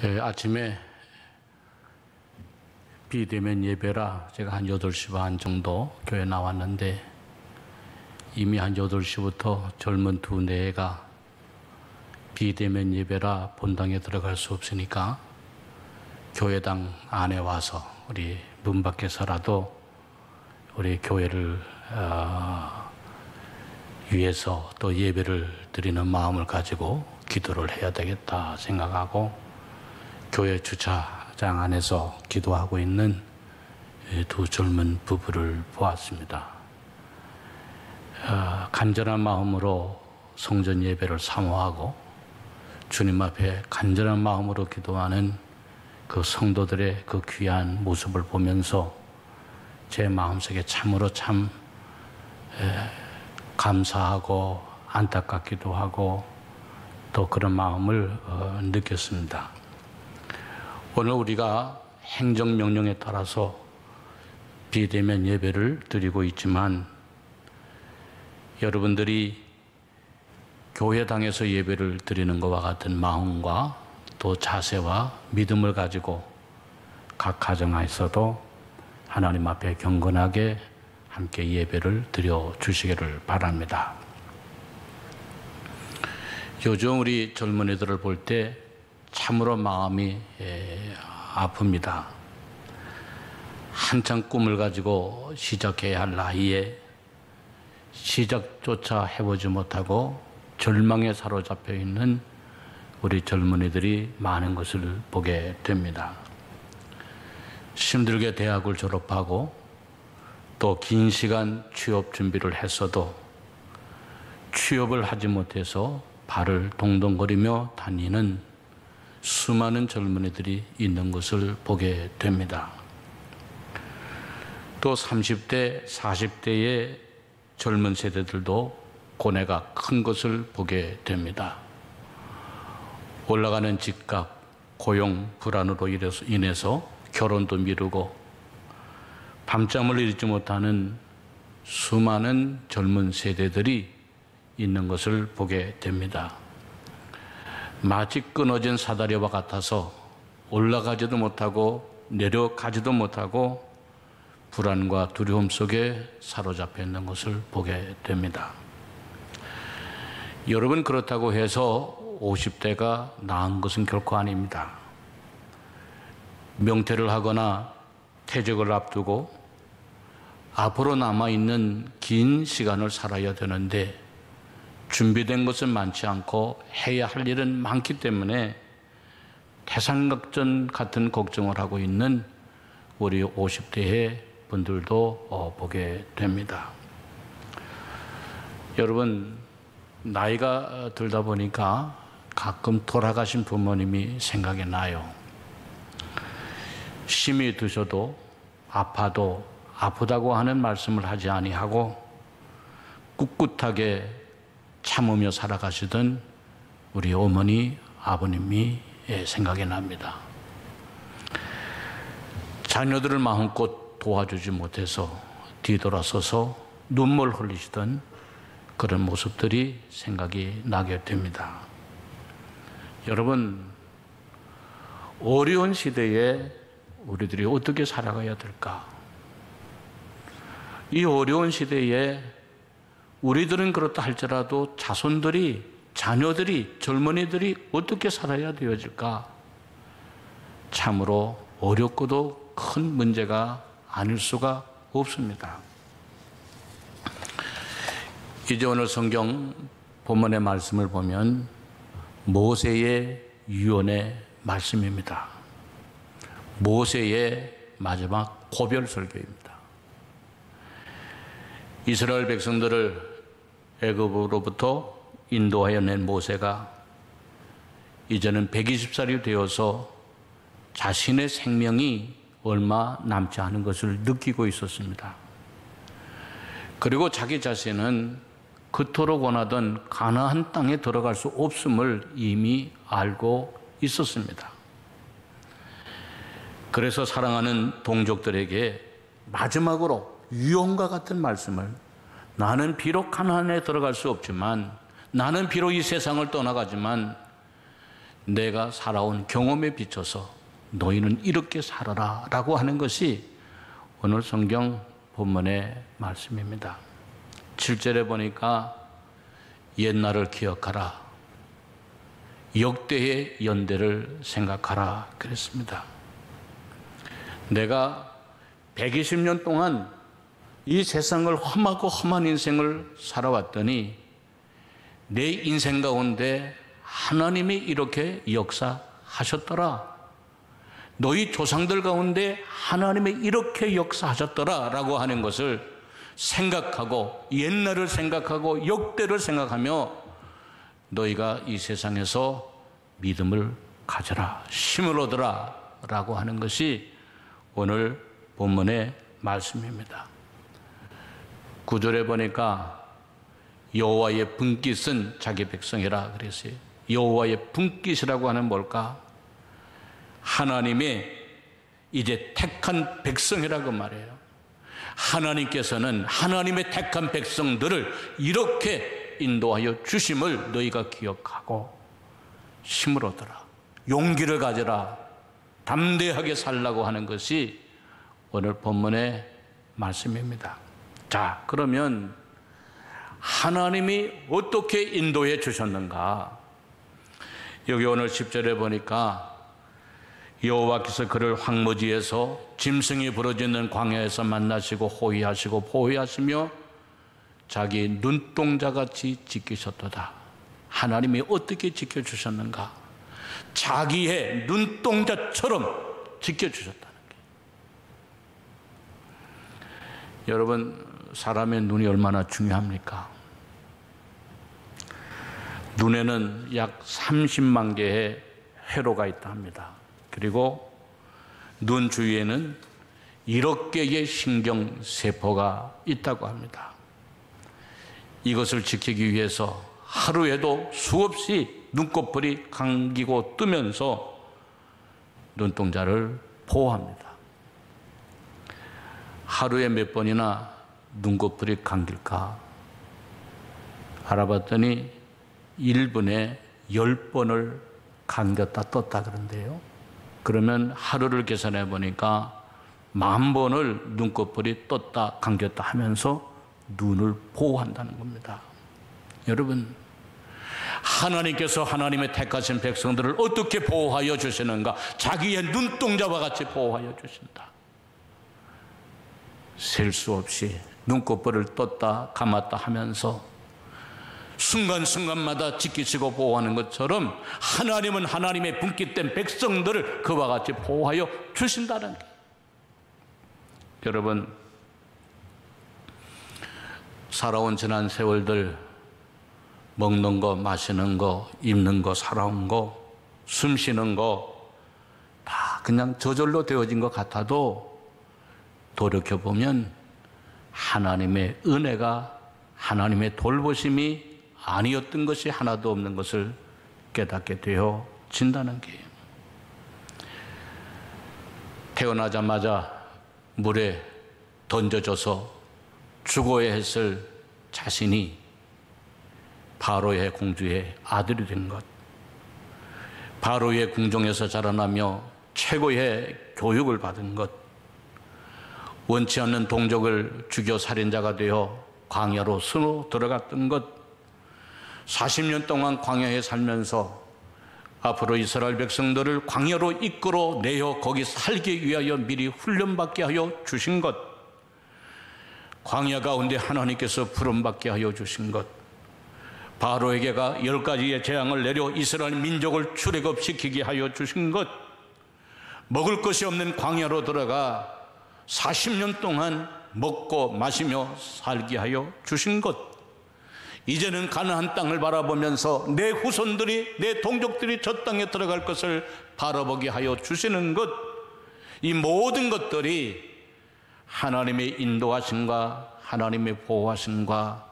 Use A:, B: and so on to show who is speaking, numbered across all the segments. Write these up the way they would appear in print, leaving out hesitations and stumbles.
A: 아침에 비대면 예배라 제가 한 8시 반 정도 교회 나왔는데 이미 한 8시부터 젊은 두 내가 비대면 예배라 본당에 들어갈 수 없으니까 교회당 안에 와서 우리 문 밖에서라도 우리 교회를 위해서 또 예배를 드리는 마음을 가지고 기도를 해야 되겠다 생각하고 교회 주차장 안에서 기도하고 있는 두 젊은 부부를 보았습니다. 간절한 마음으로 성전 예배를 사모하고 주님 앞에 간절한 마음으로 기도하는 그 성도들의 그 귀한 모습을 보면서 제 마음속에 참으로 참 감사하고 안타깝기도 하고 또 그런 마음을 느꼈습니다. 오늘 우리가 행정명령에 따라서 비대면 예배를 드리고 있지만 여러분들이 교회당에서 예배를 드리는 것과 같은 마음과 또 자세와 믿음을 가지고 각 가정에서도 하나님 앞에 경건하게 함께 예배를 드려 주시기를 바랍니다. 요즘 우리 젊은이들을 볼 때 참으로 마음이 아픕니다. 한창 꿈을 가지고 시작해야 할 나이에 시작조차 해보지 못하고 절망에 사로잡혀 있는 우리 젊은이들이 많은 것을 보게 됩니다. 힘들게 대학을 졸업하고 또 긴 시간 취업 준비를 했어도 취업을 하지 못해서 발을 동동거리며 다니는 수많은 젊은이들이 있는 것을 보게 됩니다. 또 30대, 40대의 젊은 세대들도 고뇌가 큰 것을 보게 됩니다. 올라가는 집값, 고용 불안으로 인해서 결혼도 미루고 밤잠을 이루지 못하는 수많은 젊은 세대들이 있는 것을 보게 됩니다. 마치 끊어진 사다리와 같아서 올라가지도 못하고 내려가지도 못하고 불안과 두려움 속에 사로잡혀 있는 것을 보게 됩니다. 여러분, 그렇다고 해서 50대가 나은 것은 결코 아닙니다. 명퇴를 하거나 퇴직을 앞두고 앞으로 남아있는 긴 시간을 살아야 되는데 준비된 것은 많지 않고 해야 할 일은 많기 때문에 태산각전 같은 걱정을 하고 있는 우리 50대의 분들도 보게 됩니다. 여러분, 나이가 들다 보니까 가끔 돌아가신 부모님이 생각이 나요. 힘이 드셔도 아파도 아프다고 하는 말씀을 하지 아니하고 꿋꿋하게 참으며 살아가시던 우리 어머니, 아버님이 생각이 납니다. 자녀들을 마음껏 도와주지 못해서 뒤돌아서서 눈물 흘리시던 그런 모습들이 생각이 나게 됩니다. 여러분, 어려운 시대에 우리들이 어떻게 살아가야 될까? 이 어려운 시대에 우리들은 그렇다 할지라도 자손들이, 자녀들이, 젊은이들이 어떻게 살아야 되어질까? 참으로 어렵고도 큰 문제가 아닐 수가 없습니다. 이제 오늘 성경 본문의 말씀을 보면 모세의 유언의 말씀입니다. 모세의 마지막 고별 설교입니다. 이스라엘 백성들을 애굽으로부터 인도하여 낸 모세가 이제는 120살이 되어서 자신의 생명이 얼마 남지 않은 것을 느끼고 있었습니다. 그리고 자기 자신은 그토록 원하던 가나안 땅에 들어갈 수 없음을 이미 알고 있었습니다. 그래서 사랑하는 동족들에게 마지막으로 유언과 같은 말씀을, 나는 비록 가나안에 들어갈 수 없지만, 나는 비록 이 세상을 떠나가지만 내가 살아온 경험에 비춰서 너희는 이렇게 살아라 라고 하는 것이 오늘 성경 본문의 말씀입니다. 7절에 보니까 옛날을 기억하라, 역대의 연대를 생각하라 그랬습니다. 내가 120년 동안 이 세상을 험하고 험한 인생을 살아왔더니 내 인생 가운데 하나님이 이렇게 역사하셨더라, 너희 조상들 가운데 하나님이 이렇게 역사하셨더라 라고 하는 것을 생각하고 옛날을 생각하고 역대를 생각하며 너희가 이 세상에서 믿음을 가져라, 힘을 얻으라 라고 하는 것이 오늘 본문의 말씀입니다. 9절에 보니까 여호와의 분깃은 자기 백성이라 그랬어요. 여호와의 분깃이라고 하는 뭘까? 하나님의 이제 택한 백성이라고 말해요. 하나님께서는 하나님의 택한 백성들을 이렇게 인도하여 주심을 너희가 기억하고 힘을 얻어라, 용기를 가져라, 담대하게 살라고 하는 것이 오늘 본문의 말씀입니다. 자, 그러면 하나님이 어떻게 인도해 주셨는가? 여기 오늘 10절에 보니까 여호와께서 그를 황무지에서 짐승이 부러지는 광야에서 만나시고 호위하시고 보호하시며 자기 눈동자같이 지키셨도다. 하나님이 어떻게 지켜주셨는가? 자기의 눈동자처럼 지켜주셨다는 게. 여러분, 사람의 눈이 얼마나 중요합니까? 눈에는 약 30만 개의 회로가 있다 합니다. 그리고 눈 주위에는 1억 개의 신경세포가 있다고 합니다. 이것을 지키기 위해서 하루에도 수없이 눈꺼풀이 감기고 뜨면서 눈동자를 보호합니다. 하루에 몇 번이나 눈꺼풀이 감길까 알아봤더니 1분에 10번을 감겼다 떴다 그런데요. 그러면 하루를 계산해 보니까 10,000번을 눈꺼풀이 떴다 감겼다 하면서 눈을 보호한다는 겁니다. 여러분, 하나님께서 하나님의 택하신 백성들을 어떻게 보호하여 주시는가? 자기의 눈동자와 같이 보호하여 주신다. 셀 수 없이 눈꺼풀을 떴다 감았다 하면서 순간순간마다 지키시고 보호하는 것처럼 하나님은 하나님의 분깃된 백성들을 그와 같이 보호하여 주신다는 게. 여러분, 살아온 지난 세월들 먹는 거, 마시는 거, 입는 거, 살아온 거, 숨 쉬는 거 다 그냥 저절로 되어진 것 같아도 돌이켜보면 하나님의 은혜가, 하나님의 돌보심이 아니었던 것이 하나도 없는 것을 깨닫게 되어진다는 게. 태어나자마자 물에 던져져서 죽어야 했을 자신이 바로의 공주의 아들이 된 것, 바로의 궁정에서 자라나며 최고의 교육을 받은 것, 원치 않는 동족을 죽여 살인자가 되어 광야로 스며 들어갔던 것, 40년 동안 광야에 살면서 앞으로 이스라엘 백성들을 광야로 이끌어 내어 거기 살기 위하여 미리 훈련받게 하여 주신 것, 광야 가운데 하나님께서 부름받게 하여 주신 것, 바로에게가 10가지의 재앙을 내려 이스라엘 민족을 출애굽시키게 하여 주신 것, 먹을 것이 없는 광야로 들어가 40년 동안 먹고 마시며 살게 하여 주신 것, 이제는 가나안 땅을 바라보면서 내 후손들이, 내 동족들이 저 땅에 들어갈 것을 바라보게 하여 주시는 것, 이 모든 것들이 하나님의 인도하심과 하나님의 보호하심과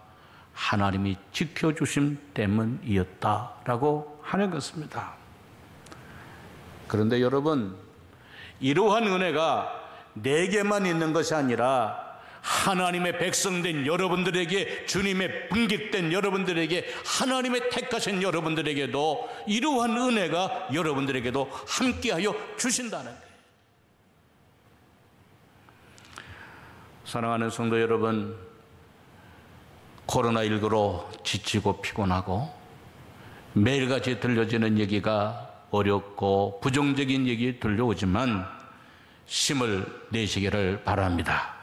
A: 하나님이 지켜주심 때문이었다라고 하는 것입니다. 그런데 여러분, 이러한 은혜가 내게만 있는 것이 아니라 하나님의 백성된 여러분들에게, 주님의 분깃된 여러분들에게, 하나님의 택하신 여러분들에게도 이러한 은혜가 여러분들에게도 함께하여 주신다는 거예요. 사랑하는 성도 여러분, 코로나19로 지치고 피곤하고 매일같이 들려지는 얘기가 어렵고 부정적인 얘기 들려오지만 힘을 내시기를 바랍니다.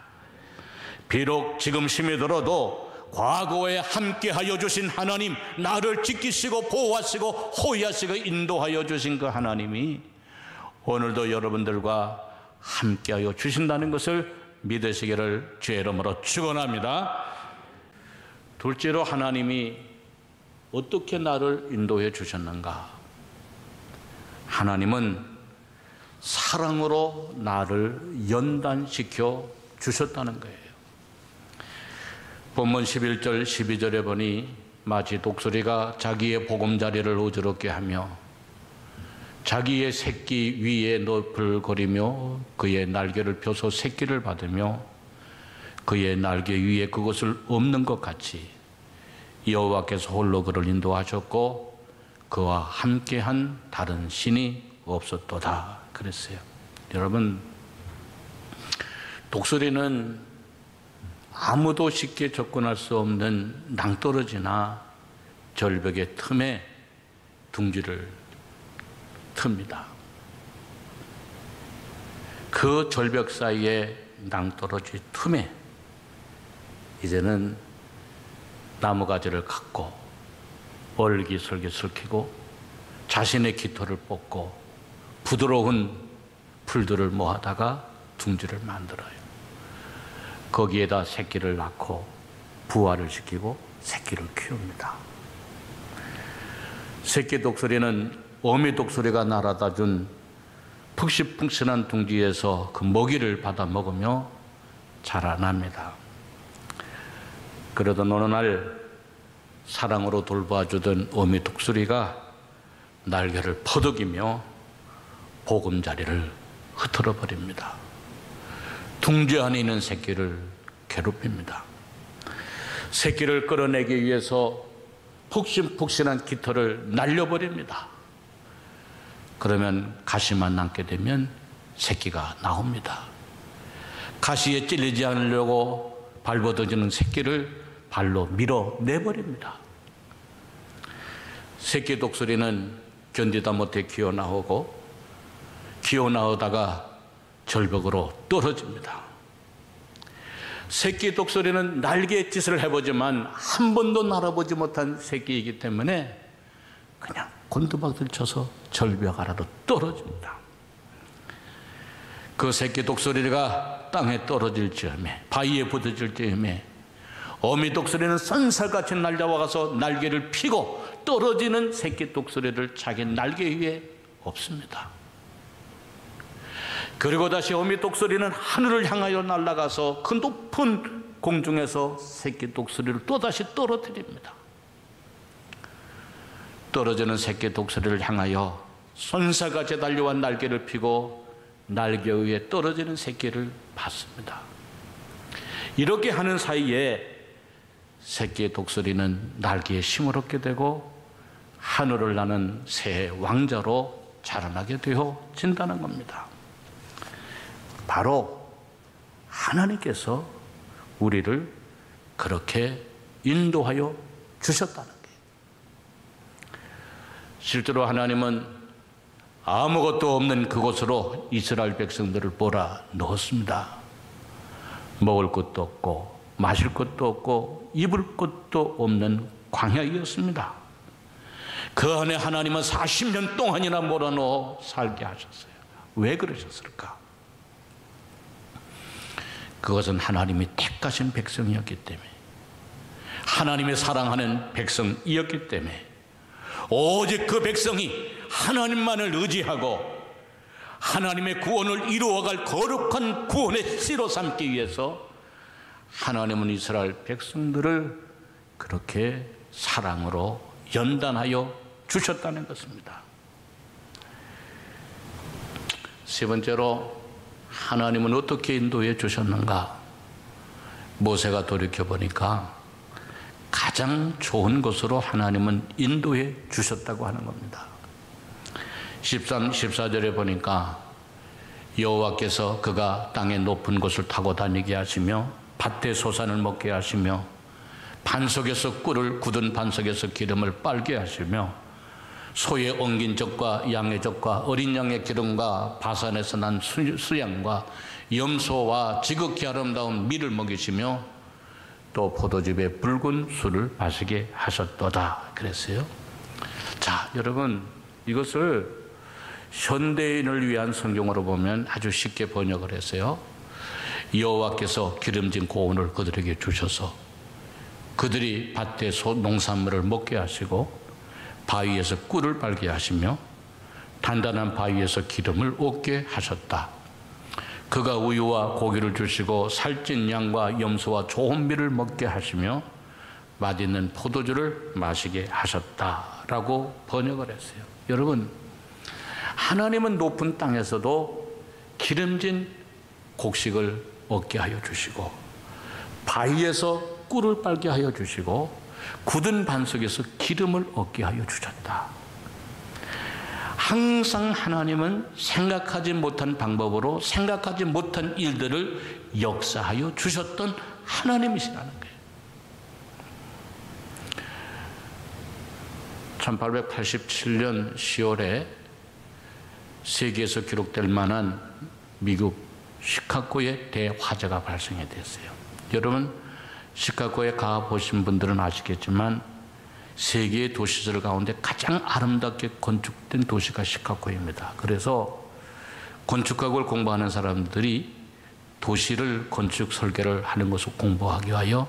A: 비록 지금 힘이 들어도 과거에 함께하여 주신 하나님, 나를 지키시고 보호하시고 호위하시고 인도하여 주신 그 하나님이 오늘도 여러분들과 함께하여 주신다는 것을 믿으시기를 주의 이름으로 축원합니다. 둘째로, 하나님이 어떻게 나를 인도해 주셨는가? 하나님은 사랑으로 나를 연단시켜 주셨다는 거예요. 본문 11절 12절에 보니 마치 독수리가 자기의 보금자리를 어지럽게 하며 자기의 새끼 위에 너풀거리며 그의 날개를 펴서 새끼를 받으며 그의 날개 위에 그것을 엎는 것 같이 여호와께서 홀로 그를 인도하셨고 그와 함께한 다른 신이 없었도다 그랬어요. 여러분, 독수리는 아무도 쉽게 접근할 수 없는 낭떠러지나 절벽의 틈에 둥지를 틉니다. 그 절벽 사이에 낭떠러지 틈에 이제는 나무가지를 갖고 얼기설깃을 켜고 자신의 깃털을 뽑고 부드러운 풀들을 모아다가 둥지를 만들어요. 거기에다 새끼를 낳고 부화를 시키고 새끼를 키웁니다. 새끼 독수리는 어미 독수리가 날아다 준 푹신푹신한 둥지에서 그 먹이를 받아 먹으며 자라납니다. 그러던 어느 날 사랑으로 돌봐주던 어미 독수리가 날개를 퍼덕이며 보금자리를 흐트러 버립니다. 둥지 안에 있는 새끼를 괴롭힙니다. 새끼를 끌어내기 위해서 푹신푹신한 깃털을 날려버립니다. 그러면 가시만 남게 되면 새끼가 나옵니다. 가시에 찔리지 않으려고 발버둥이는 새끼를 발로 밀어내버립니다. 새끼 독수리는 견디다 못해 기어나오다가 절벽으로 떨어집니다. 새끼 독수리는 날개의 짓을 해보지만 한 번도 날아보지 못한 새끼이기 때문에 그냥 곤두박질 쳐서 절벽 아래로 떨어집니다. 그 새끼 독수리가 땅에 떨어질 즈음에, 바위에 부딪힐 즈음에 어미 독수리는 선살같이 날려와서 날개를 펴고 떨어지는 새끼 독수리를 자기 날개 위에 엎습니다. 그리고 다시 어미 독수리는 하늘을 향하여 날아가서 그 높은 공중에서 새끼 독수리를 또다시 떨어뜨립니다. 떨어지는 새끼 독수리를 향하여 손살같이 달려온 날개를 펴고 날개 위에 떨어지는 새끼를 받습니다. 이렇게 하는 사이에 새끼 독수리는 날개에 힘을 얻게 되고 하늘을 나는 새 왕자로 자라나게 되어진다는 겁니다. 바로 하나님께서 우리를 그렇게 인도하여 주셨다는 거예요. 실제로 하나님은 아무것도 없는 그곳으로 이스라엘 백성들을 몰아넣었습니다. 먹을 것도 없고 마실 것도 없고 입을 것도 없는 광야이었습니다. 그 안에 하나님은 40년 동안이나 몰아넣어 살게 하셨어요. 왜 그러셨을까? 그것은 하나님이 택하신 백성이었기 때문에, 하나님의 사랑하는 백성이었기 때문에, 오직 그 백성이 하나님만을 의지하고 하나님의 구원을 이루어갈 거룩한 구원의 씨로 삼기 위해서 하나님은 이스라엘 백성들을 그렇게 사랑으로 연단하여 주셨다는 것입니다. 세 번째로, 하나님은 어떻게 인도해 주셨는가? 모세가 돌이켜보니까 가장 좋은 곳으로 하나님은 인도해 주셨다고 하는 겁니다. 14절에 보니까 여호와께서 그가 땅의 높은 곳을 타고 다니게 하시며 밭의 소산을 먹게 하시며 반석에서 꿀을 굳은 반석에서 기름을 빨게 하시며 소의 엉긴 젖과 양의 젖과 어린 양의 기름과 바산에서 난 수양과 염소와 지극히 아름다운 밀을 먹이시며 또 포도즙에 붉은 술을 마시게 하셨도다 그랬어요. 자, 여러분, 이것을 현대인을 위한 성경으로 보면 아주 쉽게 번역을 했어요. 여호와께서 기름진 고운을 그들에게 주셔서 그들이 밭의 농산물을 먹게 하시고 바위에서 꿀을 빨게 하시며 단단한 바위에서 기름을 얻게 하셨다. 그가 우유와 고기를 주시고 살찐 양과 염소와 좋은 밀을 먹게 하시며 맛있는 포도주를 마시게 하셨다라고 번역을 했어요. 여러분, 하나님은 높은 땅에서도 기름진 곡식을 얻게 하여 주시고 바위에서 꿀을 빨게 하여 주시고 굳은 반석에서 기름을 얻게 하여 주셨다. 항상 하나님은 생각하지 못한 방법으로 생각하지 못한 일들을 역사하여 주셨던 하나님이시라는 거예요. 1887년 10월에 세계에서 기록될 만한 미국 시카고의 대화재가 발생이 됐어요. 여러분, 시카고에 가보신 분들은 아시겠지만 세계의 도시들 가운데 가장 아름답게 건축된 도시가 시카고입니다. 그래서 건축학을 공부하는 사람들이 도시를 건축 설계를 하는 것을 공부하기 위하여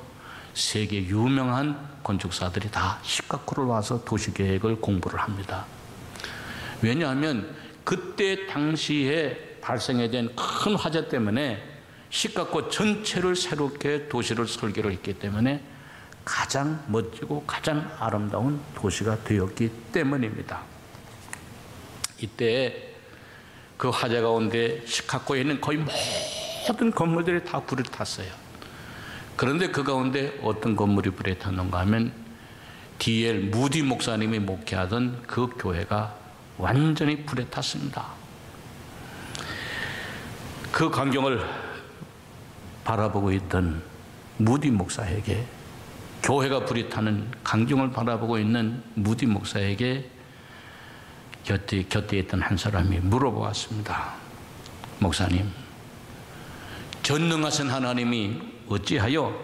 A: 세계 유명한 건축사들이 다 시카고를 와서 도시계획을 공부를 합니다. 왜냐하면 그때 당시에 발생해 된 큰 화재 때문에 시카고 전체를 새롭게 도시를 설계를 했기 때문에 가장 멋지고 가장 아름다운 도시가 되었기 때문입니다. 이때 그 화재 가운데 시카고에 있는 거의 모든 건물들이 다 불에 탔어요. 그런데 그 가운데 어떤 건물이 불에 탔는가 하면 D.L. 무디 목사님이 목회하던 그 교회가 완전히 불에 탔습니다. 그 광경을 바라보고 있던 무디 목사에게, 교회가 불이 타는 광경을 바라보고 있는 무디 목사에게 곁에 있던 한 사람이 물어보았습니다. 목사님, 전능하신 하나님이 어찌하여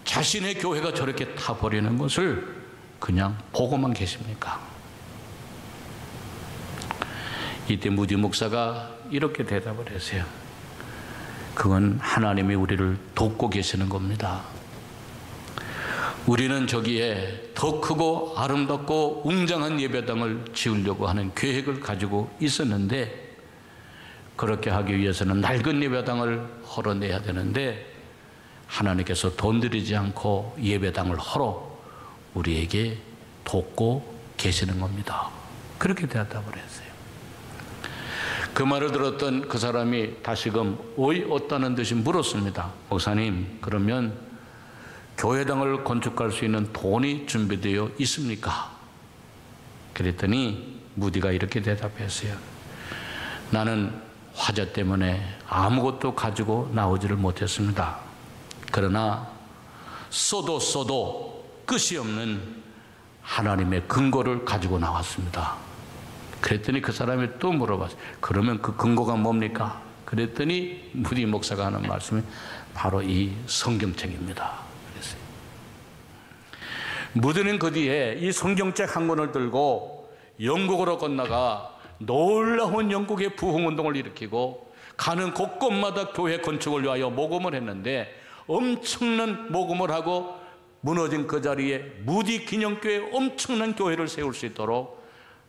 A: 자신의 교회가 저렇게 타버리는 것을 그냥 보고만 계십니까? 이때 무디 목사가 이렇게 대답을 했어요. 그건 하나님이 우리를 돕고 계시는 겁니다. 우리는 저기에 더 크고 아름답고 웅장한 예배당을 지으려고 하는 계획을 가지고 있었는데 그렇게 하기 위해서는 낡은 예배당을 헐어내야 되는데 하나님께서 돈 들이지 않고 예배당을 헐어 우리에게 돕고 계시는 겁니다. 그렇게 대답을 했어요. 그 말을 들었던 그 사람이 다시금 어이없다는 듯이 물었습니다. 목사님, 그러면 교회당을 건축할 수 있는 돈이 준비되어 있습니까? 그랬더니 무디가 이렇게 대답했어요. 나는 화재 때문에 아무것도 가지고 나오지를 못했습니다. 그러나 써도 끝이 없는 하나님의 근거를 가지고 나왔습니다. 그랬더니 그 사람이 또 물어봤어요. 그러면 그 근거가 뭡니까? 그랬더니 무디 목사가 하는 말씀이 바로 이 성경책입니다. 그랬어요. 무디는 그 뒤에 이 성경책 한 권을 들고 영국으로 건너가 놀라운 영국의 부흥운동을 일으키고 가는 곳곳마다 교회 건축을 위하여 모금을 했는데 엄청난 모금을 하고 무너진 그 자리에 무디 기념교회 엄청난 교회를 세울 수 있도록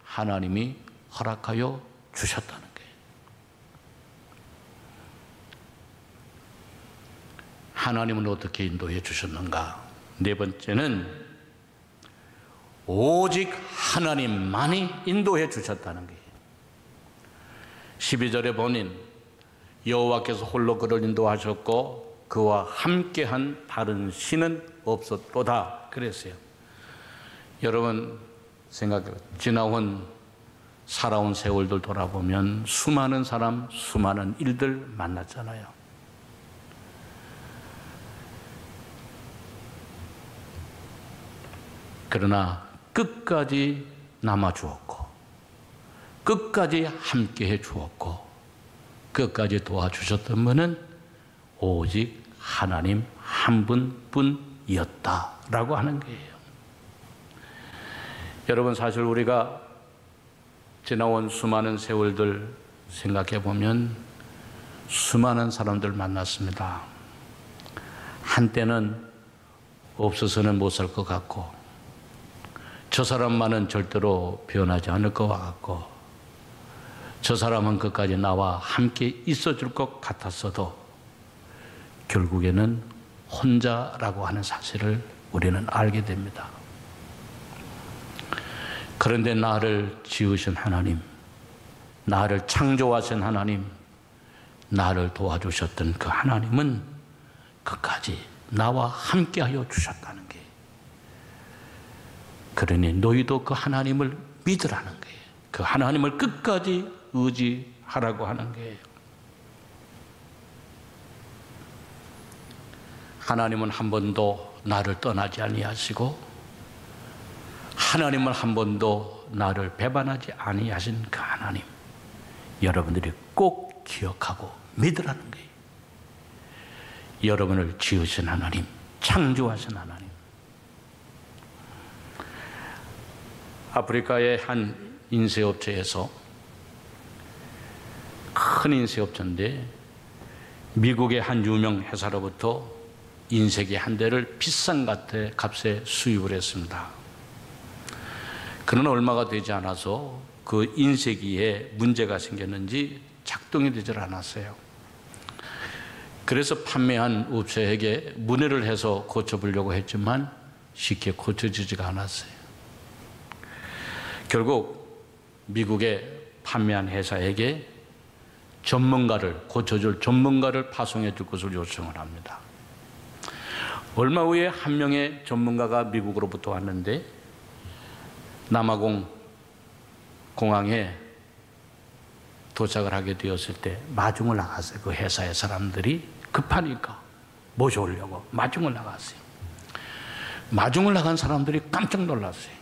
A: 하나님이 허락하여 주셨다는 거예요. 하나님은 어떻게 인도해 주셨는가? 네 번째는 오직 하나님만이 인도해 주셨다는 거예요. 12절에 보니 여호와께서 홀로 그를 인도하셨고 그와 함께한 다른 신은 없었도다 그랬어요. 여러분 생각해요. 지나온 살아온 세월들 돌아보면 수많은 사람, 수많은 일들 만났잖아요. 그러나 끝까지 남아주었고 끝까지 함께해 주었고 끝까지 도와주셨던 분은 오직 하나님 한 분뿐이었다라고 하는 거예요. 여러분 사실 우리가 지나온 수많은 세월들 생각해 보면 수많은 사람들 만났습니다. 한때는 없어서는 못 살 것 같고 저 사람만은 절대로 변하지 않을 것 같고 저 사람은 끝까지 나와 함께 있어줄 것 같았어도 결국에는 혼자라고 하는 사실을 우리는 알게 됩니다. 그런데 나를 지으신 하나님, 나를 창조하신 하나님, 나를 도와주셨던 그 하나님은 끝까지 나와 함께하여 주셨다는 게, 그러니 너희도 그 하나님을 믿으라는 거예요. 그 하나님을 끝까지 의지하라고 하는 거예요. 하나님은 한 번도 나를 떠나지 아니하시고 하나님은 한 번도 나를 배반하지 아니하신 그 하나님, 여러분들이 꼭 기억하고 믿으라는 거예요. 여러분을 지으신 하나님, 창조하신 하나님. 아프리카의 한 인쇄업체에서, 큰 인쇄업체인데 미국의 한 유명 회사로부터 인쇄기 한 대를 비싼 값에 수입을 했습니다. 그러나 얼마가 되지 않아서 그 인쇄기에 문제가 생겼는지 작동이 되질 않았어요. 그래서 판매한 업체에게 문의를 해서 고쳐보려고 했지만 쉽게 고쳐지지가 않았어요. 결국 미국의 판매한 회사에게 고쳐줄 전문가를 파송해 줄 것을 요청을 합니다. 얼마 후에 한 명의 전문가가 미국으로부터 왔는데 남아공 공항에 도착을 하게 되었을 때 마중을 나갔어요. 그 회사의 사람들이 급하니까 모셔오려고 마중을 나갔어요. 마중을 나간 사람들이 깜짝 놀랐어요.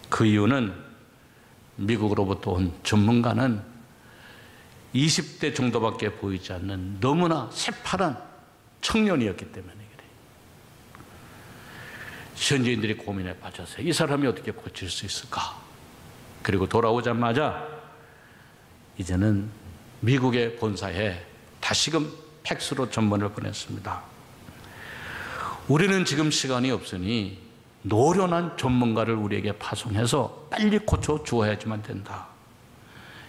A: 그 이유는 미국으로부터 온 전문가는 20대 정도밖에 보이지 않는 너무나 새파란 청년이었기 때문에 그래요. 현지인들이 고민에 빠졌어요. 이 사람이 어떻게 고칠 수 있을까? 그리고 돌아오자마자 이제는 미국의 본사에 다시금 팩스로 전문을 보냈습니다. 우리는 지금 시간이 없으니 노련한 전문가를 우리에게 파송해서 빨리 고쳐 주어야지만 된다.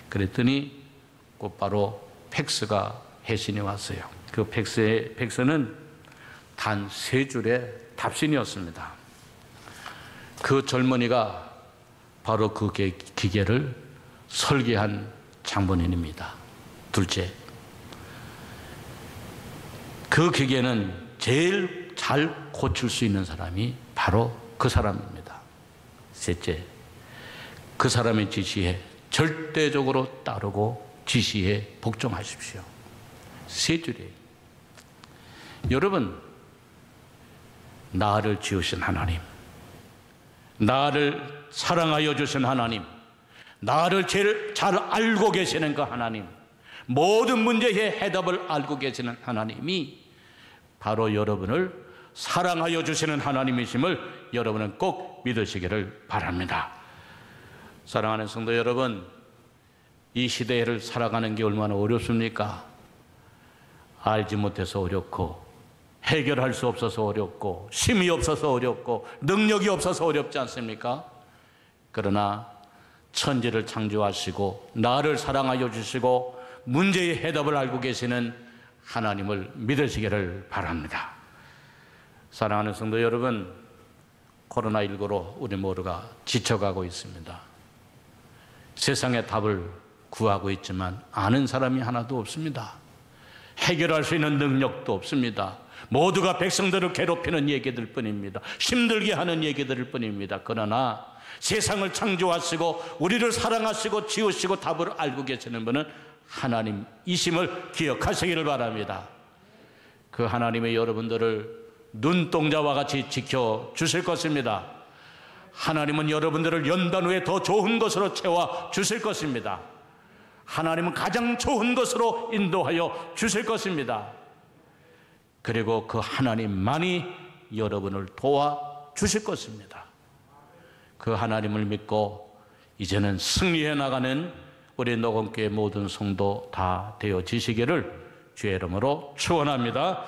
A: 그랬더니 곧바로 팩스가 회신이 왔어요. 그 팩스는 단 3줄의 답신이었습니다. 그 젊은이가 바로 그 기계를 설계한 장본인입니다. 둘째, 그 기계는 제일 잘 고칠 수 있는 사람이 바로 그 사람입니다. 셋째, 그 사람의 지시에 절대적으로 따르고 지시에 복종하십시오. 3줄이에요. 여러분, 나를 지으신 하나님, 나를 사랑하여 주신 하나님, 나를 제일 잘 알고 계시는 그 하나님, 모든 문제의 해답을 알고 계시는 하나님이 바로 여러분을 사랑하여 주시는 하나님이심을 여러분은 꼭 믿으시기를 바랍니다. 사랑하는 성도 여러분, 이 시대를 살아가는 게 얼마나 어렵습니까? 알지 못해서 어렵고 해결할 수 없어서 어렵고 힘이 없어서 어렵고 능력이 없어서 어렵지 않습니까? 그러나 천지를 창조하시고 나를 사랑하여 주시고 문제의 해답을 알고 계시는 하나님을 믿으시기를 바랍니다. 사랑하는 성도 여러분, 코로나19로 우리 모두가 지쳐가고 있습니다. 세상의 답을 구하고 있지만 아는 사람이 하나도 없습니다. 해결할 수 있는 능력도 없습니다. 모두가 백성들을 괴롭히는 얘기들 뿐입니다. 힘들게 하는 얘기들 뿐입니다. 그러나 세상을 창조하시고 우리를 사랑하시고 지으시고 답을 알고 계시는 분은 하나님이심을 기억하시기를 바랍니다. 그 하나님의 여러분들을 눈동자와 같이 지켜주실 것입니다. 하나님은 여러분들을 연단 후에 더 좋은 것으로 채워주실 것입니다. 하나님은 가장 좋은 것으로 인도하여 주실 것입니다. 그리고 그 하나님만이 여러분을 도와주실 것입니다. 그 하나님을 믿고 이제는 승리해 나가는 우리 녹음교회 모든 성도 다 되어지시기를 주의 이름으로 축원합니다.